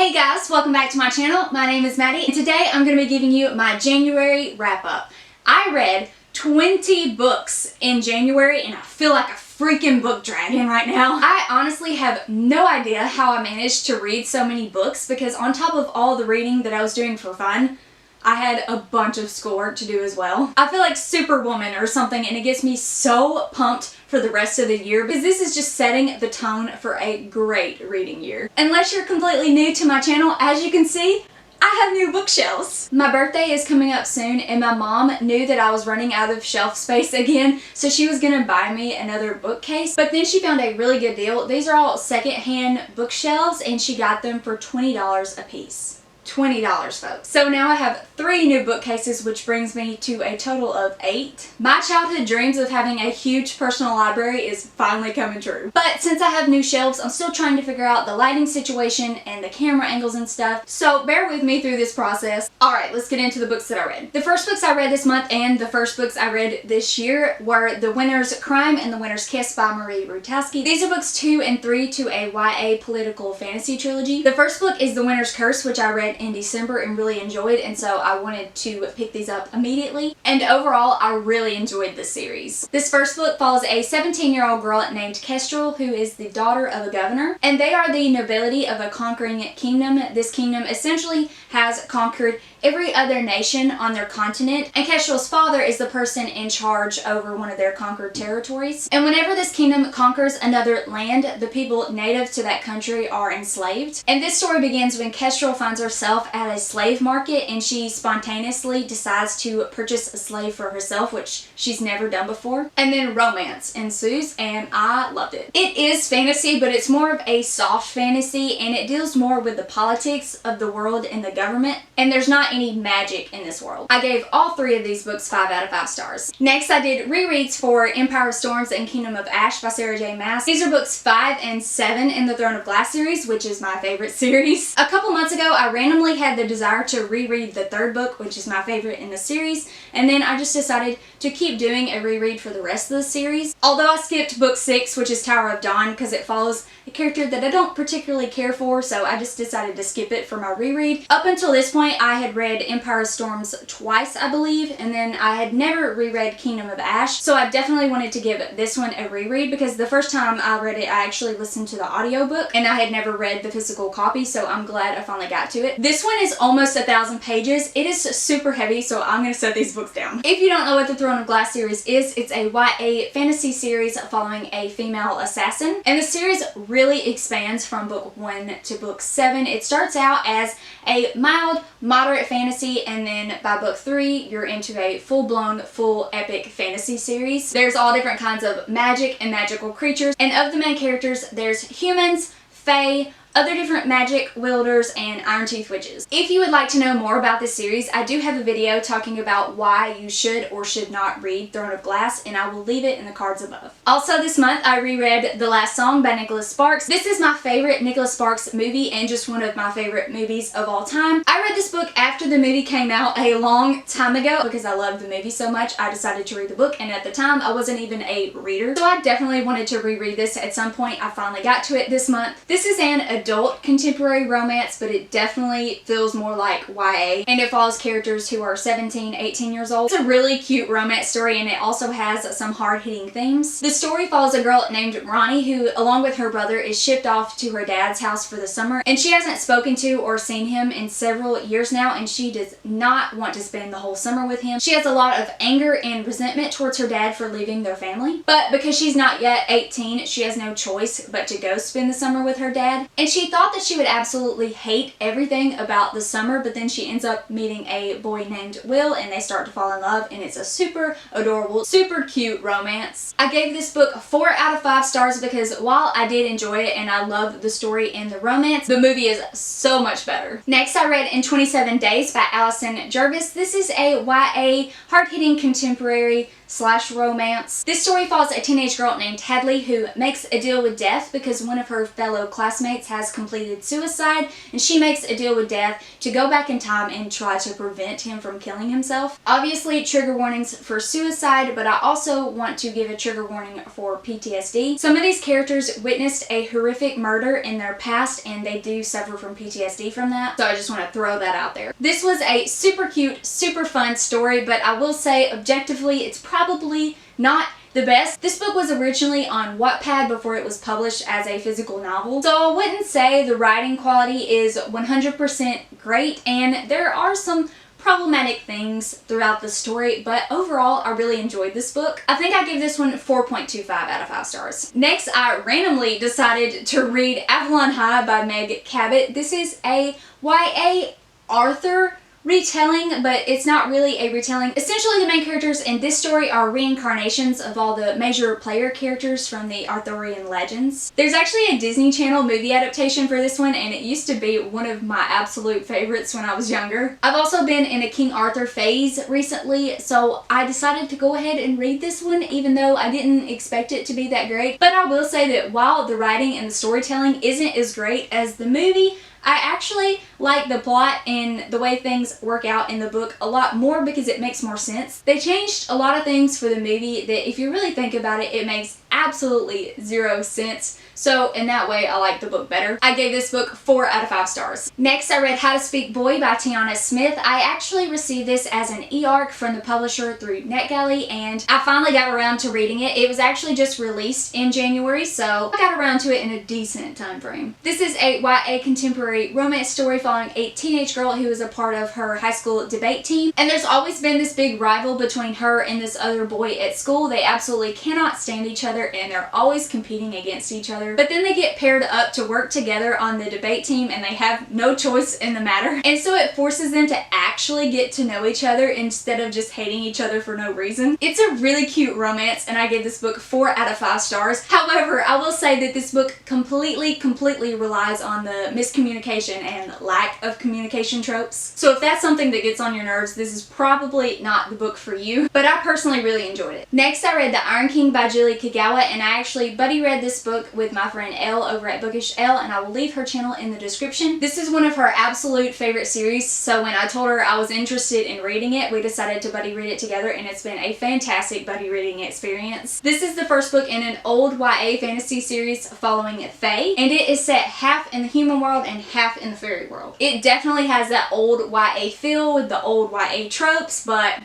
Hey guys, welcome back to my channel. My name is Maddie and today I'm going to be giving you my January wrap up. I read 20 books in January and I feel like a freaking book dragon right now. I honestly have no idea how I managed to read so many books because on top of all the reading that I was doing for fun, I had a bunch of schoolwork to do as well. I feel like Superwoman or something and it gets me so pumped for the rest of the year because this is just setting the tone for a great reading year. Unless you're completely new to my channel, as you can see, I have new bookshelves. My birthday is coming up soon and my mom knew that I was running out of shelf space again, so she was gonna buy me another bookcase, but then she found a really good deal. These are all secondhand bookshelves and she got them for $20 a piece. $20, folks. So now I have 3 new bookcases, which brings me to a total of 8. My childhood dreams of having a huge personal library is finally coming true. But since I have new shelves, I'm still trying to figure out the lighting situation and the camera angles and stuff. So bear with me through this process. Alright, let's get into the books that I read. The first books I read this month and the first books I read this year were The Winter's Crime and The Winter's Kiss by Marie Rutowski. These are books 2 and 3 to a YA political fantasy trilogy. The first book is The Winter's Curse, which I read in December and really enjoyed, and so I wanted to pick these up immediately. And overall, I really enjoyed this series. This first book follows a 17-year-old girl named Kestrel, who is the daughter of a governor, and they are the nobility of a conquering kingdom. This kingdom essentially has conquered every other nation on their continent, and Kestrel's father is the person in charge over one of their conquered territories. And whenever this kingdom conquers another land, the people native to that country are enslaved. And this story begins when Kestrel finds herself at a slave market and she spontaneously decides to purchase a slave for herself, which she's never done before. And then romance ensues and I loved it. It is fantasy, but it's more of a soft fantasy and it deals more with the politics of the world and the government, and there's not any magic in this world. I gave all 3 of these books 5 out of 5 stars. Next, I did rereads for Empire of Storms and Kingdom of Ash by Sarah J. Maas. These are books 5 and 7 in the Throne of Glass series, which is my favorite series. A couple months ago, I randomly had the desire to reread the 3rd book, which is my favorite in the series, and then I just decided to keep doing a reread for the rest of the series. Although I skipped book 6, which is Tower of Dawn, because it follows a character that I don't particularly care for, so I just decided to skip it for my reread. Up until this point, I had read Empire of Storms twice, I believe, and then I had never reread Kingdom of Ash, so I definitely wanted to give this one a reread because the first time I read it, I actually listened to the audiobook, and I had never read the physical copy, so I'm glad I finally got to it. This one is almost 1,000 pages. It is super heavy, so I'm going to set these books down. If you don't know what the Throne of Glass series is, it's a YA fantasy series following a female assassin, and the series really expands from book 1 to book 7. It starts out as a mild, moderate fantasy, and then by book 3, you're into a full-blown, full epic fantasy series. There's all different kinds of magic and magical creatures, and of the main characters, there's humans, fae, other different magic wielders, and Iron Teeth witches. If you would like to know more about this series, I do have a video talking about why you should or should not read Throne of Glass, and I will leave it in the cards above. Also this month, I reread The Last Song by Nicholas Sparks. This is my favorite Nicholas Sparks movie and just one of my favorite movies of all time. I read this book after the movie came out a long time ago because I loved the movie so much. I decided to read the book, and at the time, I wasn't even a reader, so I definitely wanted to reread this at some point. I finally got to it this month. This is an adult contemporary romance, but it definitely feels more like YA, and it follows characters who are 17, 18 years old. It's a really cute romance story, and it also has some hard-hitting themes. The story follows a girl named Ronnie who, along with her brother, is shipped off to her dad's house for the summer, and she hasn't spoken to or seen him in several years now, and she does not want to spend the whole summer with him. She has a lot of anger and resentment towards her dad for leaving their family, but because she's not yet 18, she has no choice but to go spend the summer with her dad, and she thought that she would absolutely hate everything about the summer, but then she ends up meeting a boy named Will and they start to fall in love, and it's a super adorable, super cute romance. I gave this book 4 out of 5 stars because while I did enjoy it and I love the story and the romance, the movie is so much better. Next, I read In 27 Days by Allison Jervis. This is a YA hard-hitting contemporary romance. This story follows a teenage girl named Hadley who makes a deal with death because one of her fellow classmates has completed suicide, and she makes a deal with death to go back in time and try to prevent him from killing himself. Obviously, trigger warnings for suicide, but I also want to give a trigger warning for PTSD. Some of these characters witnessed a horrific murder in their past, and they do suffer from PTSD from that, so I just want to throw that out there. This was a super cute, super fun story, but I will say objectively it's probably not the best. This book was originally on Wattpad before it was published as a physical novel, so I wouldn't say the writing quality is 100% great, and there are some problematic things throughout the story, but overall I really enjoyed this book. I think I gave this one 4.25 out of 5 stars. Next, I randomly decided to read Avalon High by Meg Cabot. This is a YA Arthur retelling, but it's not really a retelling. Essentially, the main characters in this story are reincarnations of all the major player characters from the Arthurian legends. There's actually a Disney Channel movie adaptation for this one, and it used to be one of my absolute favorites when I was younger. I've also been in a King Arthur phase recently, so I decided to go ahead and read this one, even though I didn't expect it to be that great. But I will say that while the writing and the storytelling isn't as great as the movie, I actually like the plot and the way things work out in the book a lot more because it makes more sense. They changed a lot of things for the movie that, if you really think about it, it makes absolutely zero sense. So in that way, I like the book better. I gave this book 4 out of 5 stars. Next, I read How to Speak Boy by Tiana Smith. I actually received this as an e-arc from the publisher through NetGalley, and I finally got around to reading it. It was actually just released in January, so I got around to it in a decent time frame. This is a YA contemporary romance story following a teenage girl who is a part of her high school debate team, and there's always been this big rival between her and this other boy at school. They absolutely cannot stand each other, and they're always competing against each other. But then they get paired up to work together on the debate team, and they have no choice in the matter. And so it forces them to actually get to know each other instead of just hating each other for no reason. It's a really cute romance, and I gave this book 4 out of 5 stars. However, I will say that this book completely relies on the miscommunication and lack of communication tropes. So if that's something that gets on your nerves, this is probably not the book for you. But I personally really enjoyed it. Next, I read The Iron King by Julie Kagawa, and I actually buddy read this book with my friend Elle over at Bookish Elle, and I will leave her channel in the description. This is one of her absolute favorite series, so when I told her I was interested in reading it, we decided to buddy read it together, and it's been a fantastic buddy reading experience. This is the first book in an old YA fantasy series following Fae, and it is set half in the human world and half in the fairy world. It definitely has that old YA feel with the old YA tropes, but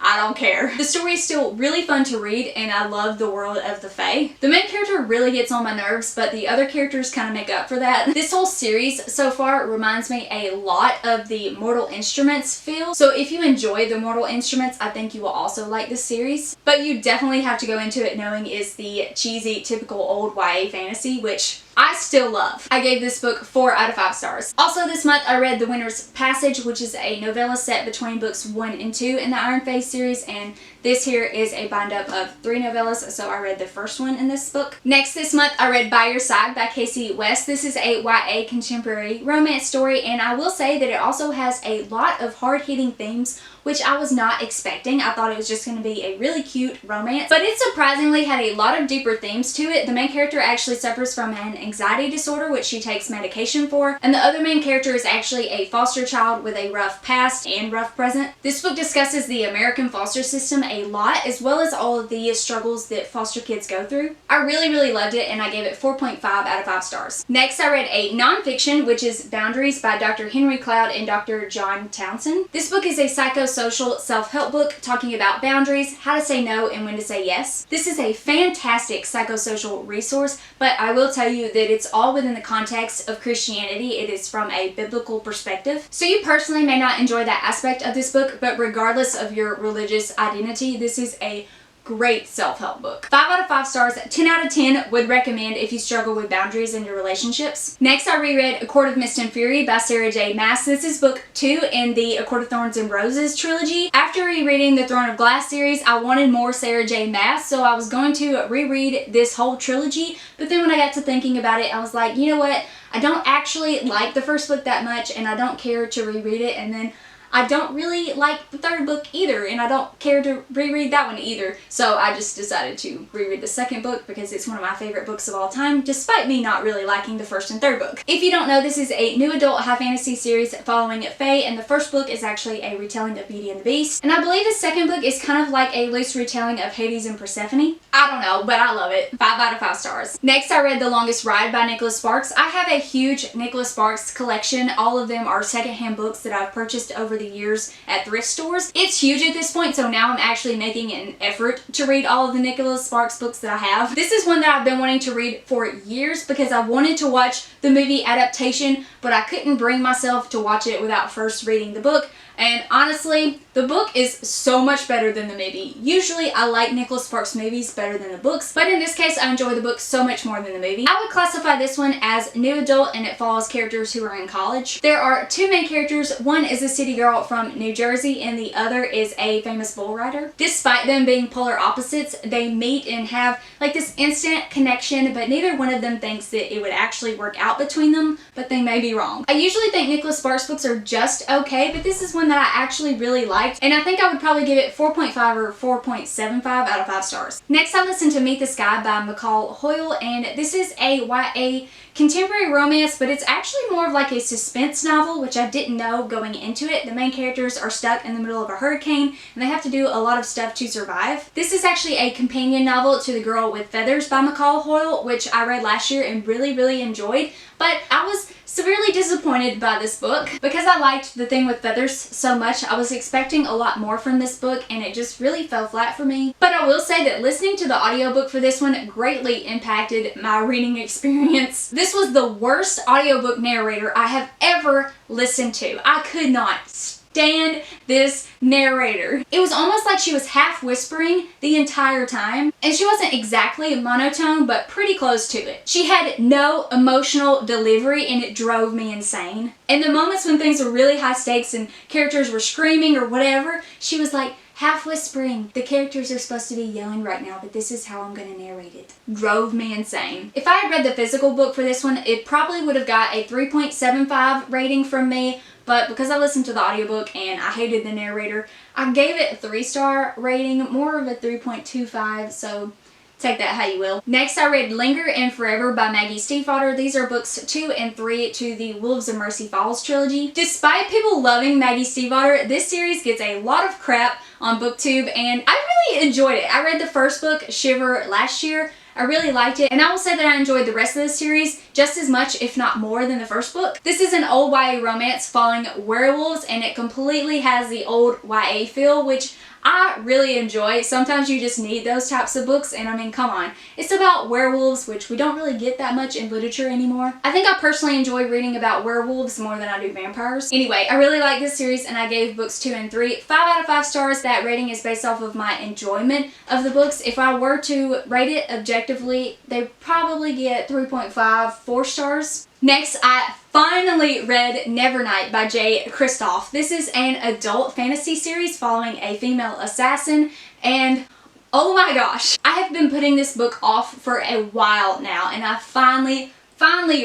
I don't care. The story is still really fun to read, and I love the world of the Fae. The main character really gets on my nerves, but the other characters kind of make up for that. This whole series so far reminds me a lot of the Mortal Instruments feel, so if you enjoy the Mortal Instruments, I think you will also like this series. But you definitely have to go into it knowing it's the cheesy, typical old YA fantasy, which I still love. I gave this book 4 out of 5 stars. Also this month I read The Winter's Passage, which is a novella set between books 1 and 2 in the Iron Fae series, and this here is a bind-up of 3 novellas, so I read the first one in this book. Next this month I read By Your Side by Casey West. This is a YA contemporary romance story, and I will say that it also has a lot of hard-hitting themes, which I was not expecting. I thought it was just going to be a really cute romance, but it surprisingly had a lot of deeper themes to it. The main character actually suffers from an anxiety disorder, which she takes medication for, and the other main character is actually a foster child with a rough past and rough present. This book discusses the American foster system a lot, as well as all of the struggles that foster kids go through. I really loved it, and I gave it 4.5 out of 5 stars. Next, I read a nonfiction, which is Boundaries by Dr. Henry Cloud and Dr. John Townsend. This book is a psychosocial self-help book talking about boundaries, how to say no, and when to say yes. This is a fantastic psychosocial resource, but I will tell you that it's all within the context of Christianity. It is from a biblical perspective. So you personally may not enjoy that aspect of this book, but regardless of your religious identity, this is a great self-help book. 5 out of 5 stars, 10 out of 10 would recommend if you struggle with boundaries in your relationships. Next, I reread A Court of Mist and Fury by Sarah J. Maas. This is book 2 in the A Court of Thorns and Roses trilogy. After rereading the Throne of Glass series, I wanted more Sarah J. Maas, so I was going to reread this whole trilogy, but then when I got to thinking about it, I was like, you know what? I don't actually like the first book that much, and I don't care to reread it, and then I don't really like the third book either, and I don't care to reread that one either. So I just decided to reread the second book because it's one of my favorite books of all time, despite me not really liking the first and third book. If you don't know, this is a new adult high fantasy series following Faye, and the first book is actually a retelling of Beauty and the Beast. And I believe the second book is kind of like a loose retelling of Hades and Persephone. I don't know, but I love it. 5 out of 5 stars. Next, I read The Longest Ride by Nicholas Sparks. I have a huge Nicholas Sparks collection. All of them are secondhand books that I've purchased over the years at thrift stores. It's huge at this point, so now I'm actually making an effort to read all of the Nicholas Sparks books that I have. This is one that I've been wanting to read for years because I wanted to watch the movie adaptation, but I couldn't bring myself to watch it without first reading the book. And honestly, the book is so much better than the movie. Usually I like Nicholas Sparks movies better than the books, but in this case I enjoy the book so much more than the movie. I would classify this one as new adult, and it follows characters who are in college. There are 2 main characters. One is a city girl from New Jersey and the other is a famous bull rider. Despite them being polar opposites, they meet and have like this instant connection, but neither one of them thinks that it would actually work out between them, but they may be wrong. I usually think Nicholas Sparks books are just okay, but this is one that I actually really liked, and I think I would probably give it 4.5 or 4.75 out of 5 stars. Next, I listened to Meet the Sky by McCall Hoyle, and this is a YA contemporary romance, but it's actually more of like a suspense novel, which I didn't know going into it. The main characters are stuck in the middle of a hurricane, and they have to do a lot of stuff to survive. This is actually a companion novel to The Girl with Feathers by McCall Hoyle, which I read last year and really enjoyed, but I was severely disappointed by this book because I liked The Thing with Feathers so much. I was expecting a lot more from this book and it just really fell flat for me. But I will say that listening to the audiobook for this one greatly impacted my reading experience. This was the worst audiobook narrator I have ever listened to. I could not stand this narrator. It was almost like she was half whispering the entire time, and she wasn't exactly monotone, but pretty close to it. She had no emotional delivery and it drove me insane. In the moments when things were really high stakes and characters were screaming or whatever, she was like half whispering. The characters are supposed to be yelling right now, but this is how I'm going to narrate it. Drove me insane. If I had read the physical book for this one, it probably would have got a 3.75 rating from me, but because I listened to the audiobook and I hated the narrator, I gave it a 3-star rating, more of a 3.25, so take that how you will. Next, I read Linger and Forever by Maggie Stiefvater. These are books 2 and 3 to the Wolves of Mercy Falls trilogy. Despite people loving Maggie Stiefvater, this series gets a lot of crap on BookTube, and I really enjoyed it. I read the first book, Shiver, last year. I really liked it, and I will say that I enjoyed the rest of the series just as much, if not more, than the first book. This is an old YA romance following werewolves, and it completely has the old YA feel, which I really enjoy. Sometimes you just need those types of books, and I mean, come on. It's about werewolves, which we don't really get that much in literature anymore. I think I personally enjoy reading about werewolves more than I do vampires. Anyway, I really like this series, and I gave books 2 and 3 5 out of 5 stars. That rating is based off of my enjoyment of the books. If I were to rate it objectively, they probably get 3.5, 4 stars. Next, I finally read Nevernight by Jay Kristoff. This is an adult fantasy series following a female assassin, and oh my gosh, I have been putting this book off for a while now, and I finally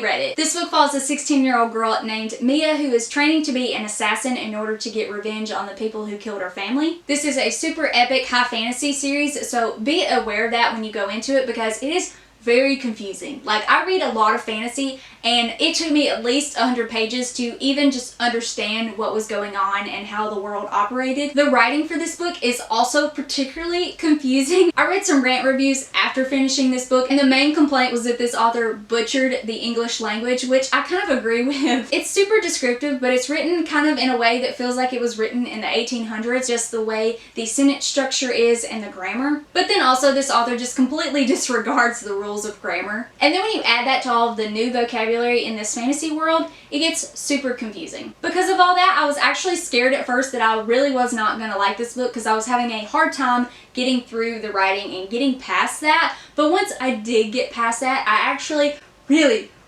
read it. This book follows a 16-year-old girl named Mia who is training to be an assassin in order to get revenge on the people who killed her family. This is a super epic high fantasy series, so be aware of that when you go into it because it is very confusing. Like, I read a lot of fantasy and it took me at least 100 pages to even just understand what was going on and how the world operated. The writing for this book is also particularly confusing. I read some rant reviews after finishing this book, and the main complaint was that this author butchered the English language, which I kind of agree with. It's super descriptive, but it's written kind of in a way that feels like it was written in the 1800s, just the way the sentence structure is and the grammar. But then also this author just completely disregards the rules of grammar. And then when you add that to all of the new vocabulary in this fantasy world, it gets super confusing. Because of all that, I was actually scared at first that I really was not going to like this book because I was having a hard time getting through the writing and getting past that. But once I did get past that, I actually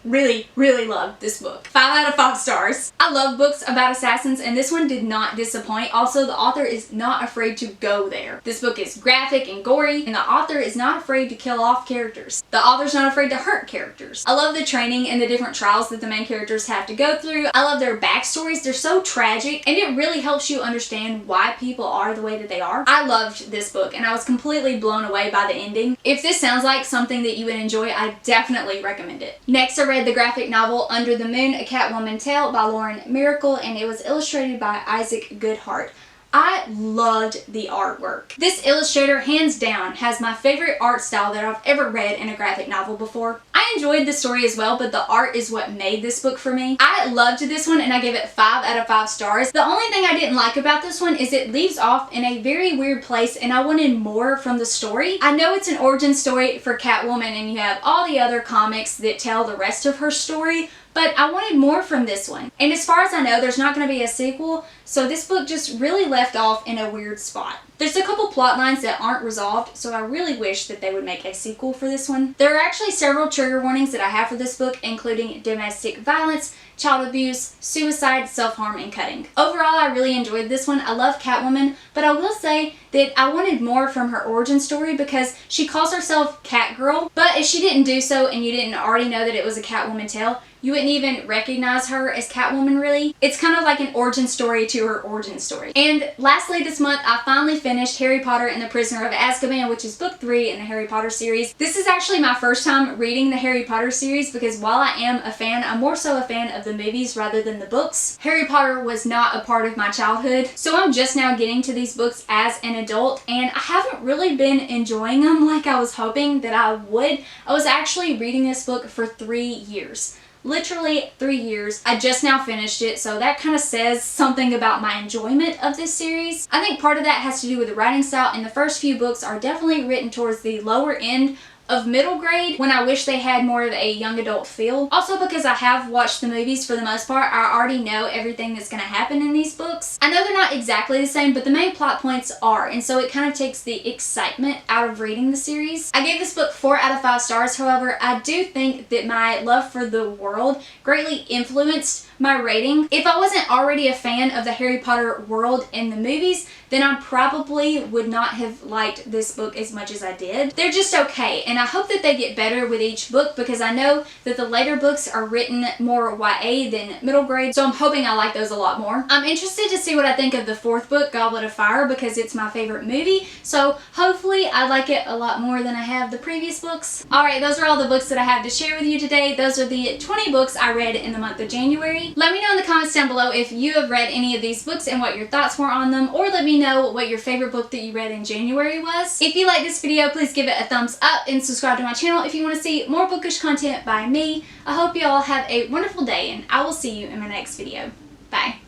really loved this book. 5 out of 5 stars. I love books about assassins and this one did not disappoint. Also, the author is not afraid to go there. This book is graphic and gory and the author is not afraid to kill off characters. The author's not afraid to hurt characters. I love the training and the different trials that the main characters have to go through. I love their backstories. They're so tragic and it really helps you understand why people are the way that they are. I loved this book and I was completely blown away by the ending. If this sounds like something that you would enjoy, I definitely recommend it. Next, I read the graphic novel Under the Moon, A Catwoman Tale by Lauren Miracle, and it was illustrated by Isaac Goodhart. I loved the artwork. This illustrator, hands down, has my favorite art style that I've ever read in a graphic novel before. I enjoyed the story as well, but the art is what made this book for me. I loved this one and I gave it 5 out of 5 stars. The only thing I didn't like about this one is it leaves off in a very weird place and I wanted more from the story. I know it's an origin story for Catwoman and you have all the other comics that tell the rest of her story, but I wanted more from this one. And as far as I know, there's not going to be a sequel, so this book just really left off in a weird spot. There's a couple plot lines that aren't resolved, so I really wish that they would make a sequel for this one. There are actually several trigger warnings that I have for this book, including domestic violence, child abuse, suicide, self-harm, and cutting. Overall, I really enjoyed this one. I love Catwoman, but I will say that I wanted more from her origin story because she calls herself Catgirl, but if she didn't do so and you didn't already know that it was a Catwoman tale, you wouldn't even recognize her as Catwoman really. It's kind of like an origin story to her origin story. And lastly this month, I finally finished Harry Potter and the Prisoner of Azkaban, which is book 3 in the Harry Potter series. This is actually my first time reading the Harry Potter series because while I am a fan, I'm more so a fan of the movies rather than the books. Harry Potter was not a part of my childhood, so I'm just now getting to these books as an adult and I haven't really been enjoying them like I was hoping that I would. I was actually reading this book for 3 years. Literally 3 years. I just now finished it, so that kind of says something about my enjoyment of this series. I think part of that has to do with the writing style, and the first few books are definitely written towards the lower end of middle grade when I wish they had more of a young adult feel. Also because I have watched the movies for the most part, I already know everything that's going to happen in these books. I know they're not exactly the same, but the main plot points are, and so it kind of takes the excitement out of reading the series. I gave this book 4 out of 5 stars, however, I do think that my love for the world greatly influenced my rating. If I wasn't already a fan of the Harry Potter world in the movies, then I probably would not have liked this book as much as I did. They're just okay, and I hope that they get better with each book because I know that the later books are written more YA than middle grade, so I'm hoping I like those a lot more. I'm interested to see what I think of the 4th book, Goblet of Fire, because it's my favorite movie, so hopefully I like it a lot more than I have the previous books. Alright, those are all the books that I have to share with you today. Those are the 20 books I read in the month of January. Let me know in the comments down below if you have read any of these books and what your thoughts were on them, or let me know what your favorite book that you read in January was. If you like this video, please give it a thumbs up and subscribe to my channel if you want to see more bookish content by me. I hope you all have a wonderful day and I will see you in my next video. Bye.